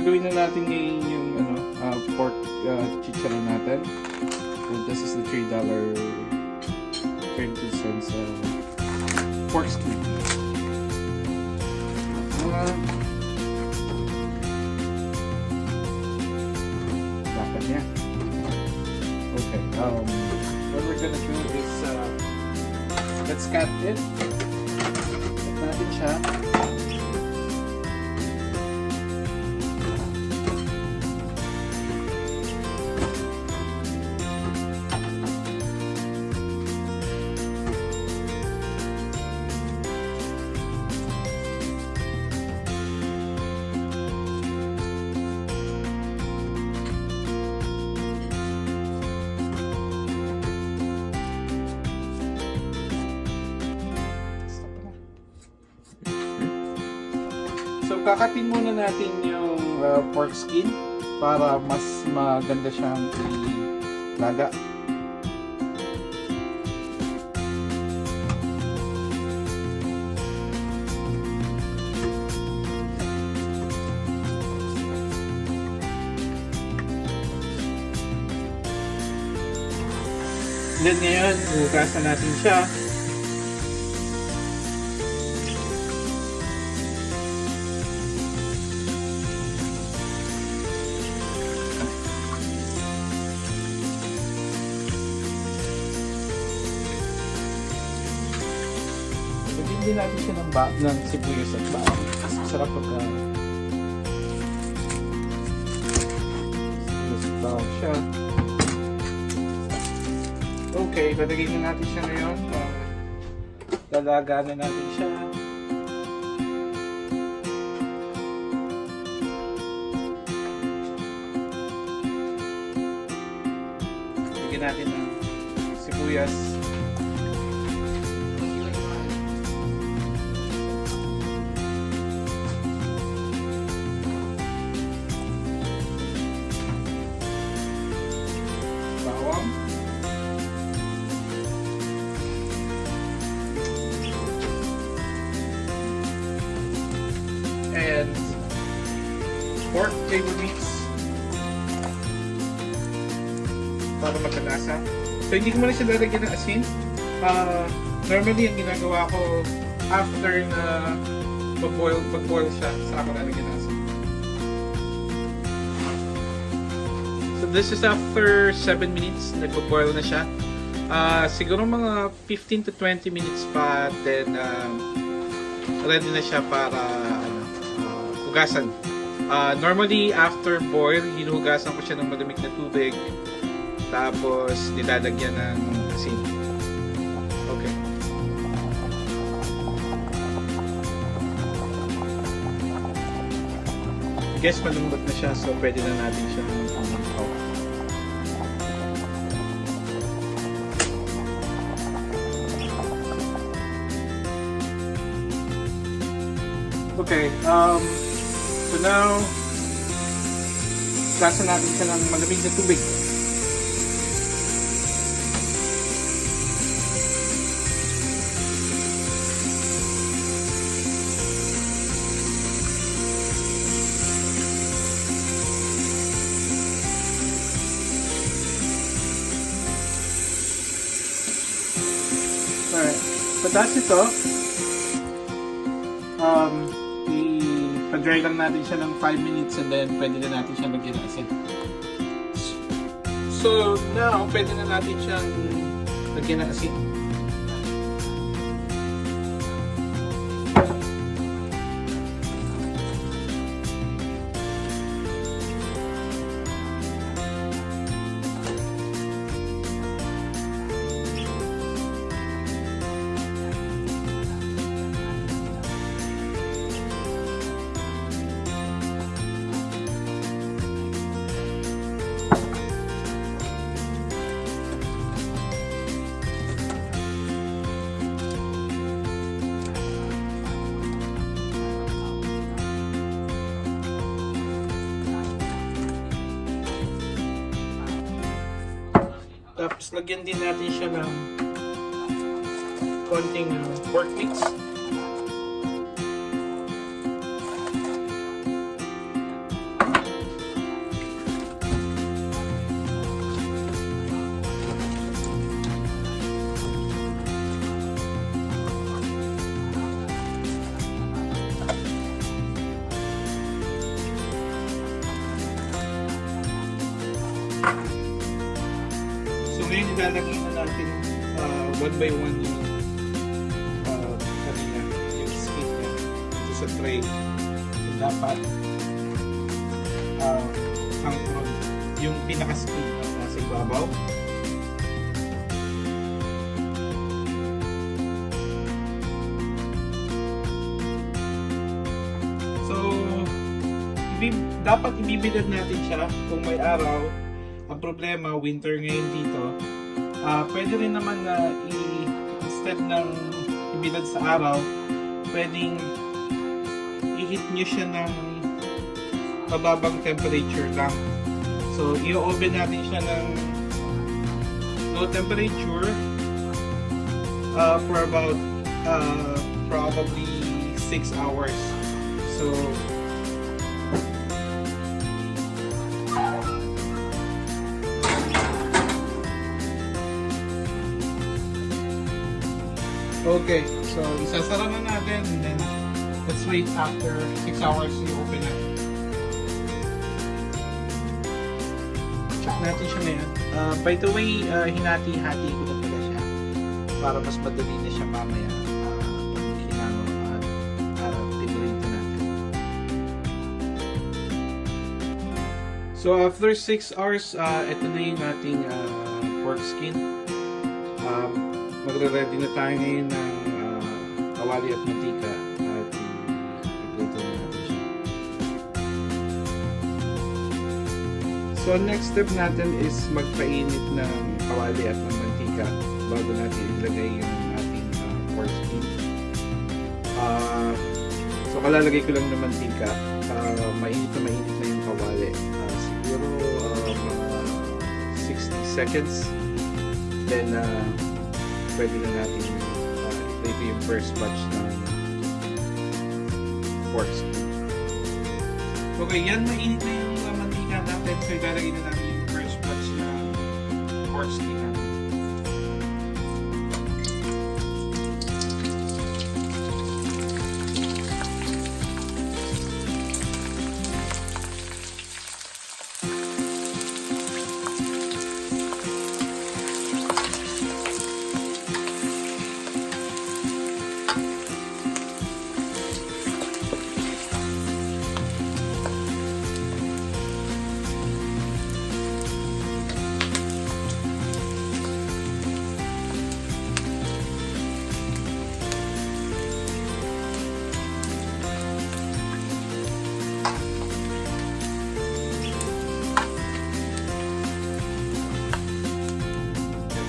gagawin na natin ngayon yung pork chicharon natin. So this is the $3.32 pork skin. Dapat niya. Okay. What we're gonna do is let's cut it. Cut natin siya. So, kakatin muna natin yung pork skin para mas maganda siyang ilaga. Then ngayon, hugasan natin siya. Hindi natin siya ng sibuyas at bawang. Mas masarap pagka sibuyas at bawang siya. Okay, lalagay na natin siya ngayon. Lalagaan na natin siya. Lagyan natin ng sibuyas. And pork flavor mix para magkalasa. So hindi ko muna siya lalagyan ng asin. Normally ang ginagawa ko after na mag-boil siya, saka ko lalagyan ng asin. So this is after 7 minutes, nag-boil na siya. Siguro mga 15 to 20 minutes pa, then ready na siya para hugasan. Normally, after boil, hinuhugasan ko siya ng malamig na tubig. Tapos, nilalagyan ng asin. Okay. I guess malambot na siya, so pwede na natin siya pangangkaw. Okay, so now, gasan natin siya ng malamig na tubig. Alright, pataas ito. Pa-dry lang natin siya ng 5 minutes and then pwede na natin siya lagyan ng asin. So now, pwede na natin siyang lagyan ng asin. Tapos lagyan din natin siya ng konting pork mix. ilalagay na natin one by one yung yung skin niya dito sa tray. So, dapat ang front, yung pinaka-skin na nasa ibabaw. So, dapat ibibilad natin siya kung may araw. Ang problema, winter ngayon dito. Pwede rin naman na instead ng ibilad sa araw, pwedeng i-heat nyo siya ng mababang temperature lang. So, i-oven natin siya ng low temperature for about probably 6 hours. So, okay, so isasara na natin and then let's wait after 6 hours to open it. Check natin siya ngayon. By the way, hinati-hati ko na pala siya para mas madali na siya mamaya pag hinano at pinurito natin. So after 6 hours, ito na yung ating pork skin. Magre-ready na tayo ngayon ng kawali at mantika at i-prito na natin siya. So next step natin is magpainit ng kawali at ng mantika bago natin ilagay yung ating pork skin. So kalalagay ko lang ng mantika, mainit na yung kawali. Siguro mga 60 seconds. Then pwede na natin ito yung first batch ng pork skin. Okay, yan, mainit na yung mantika natin. So ilalagay na natin yung first batch ng pork skin natin.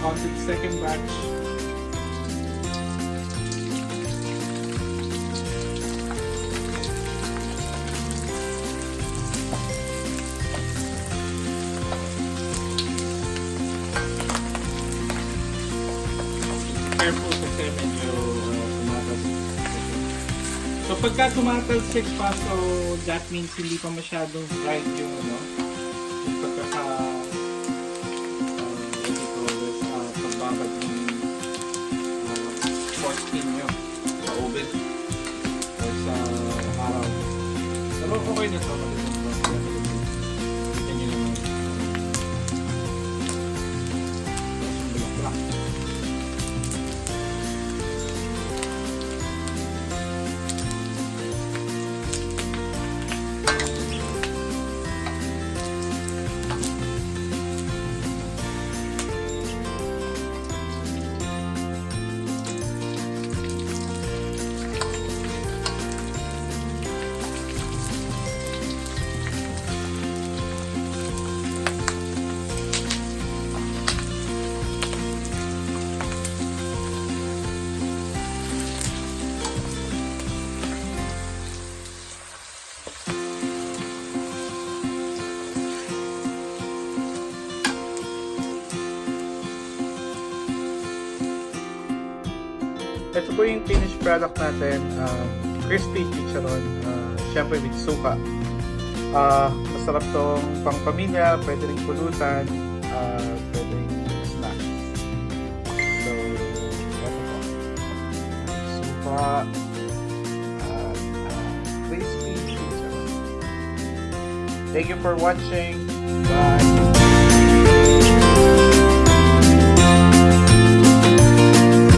On to the second batch. Careful kasi medyo tumatas. So pagka tumatalsik pa, so that means hindi pa masyadong fried yung yung pagkaka pagbabad yung pork skin nyo sa oven or sa araw. Pero okay na ito. Kita nyo naman. Bulak-bulak. Ito po yung finished product natin, crispy chicharon, syempre with suka. Masarap tong pang pamilya, pwede rin pulutan, pwede rin snack. So, ito po. Suka, crispy chicharon. Thank you for watching. Bye!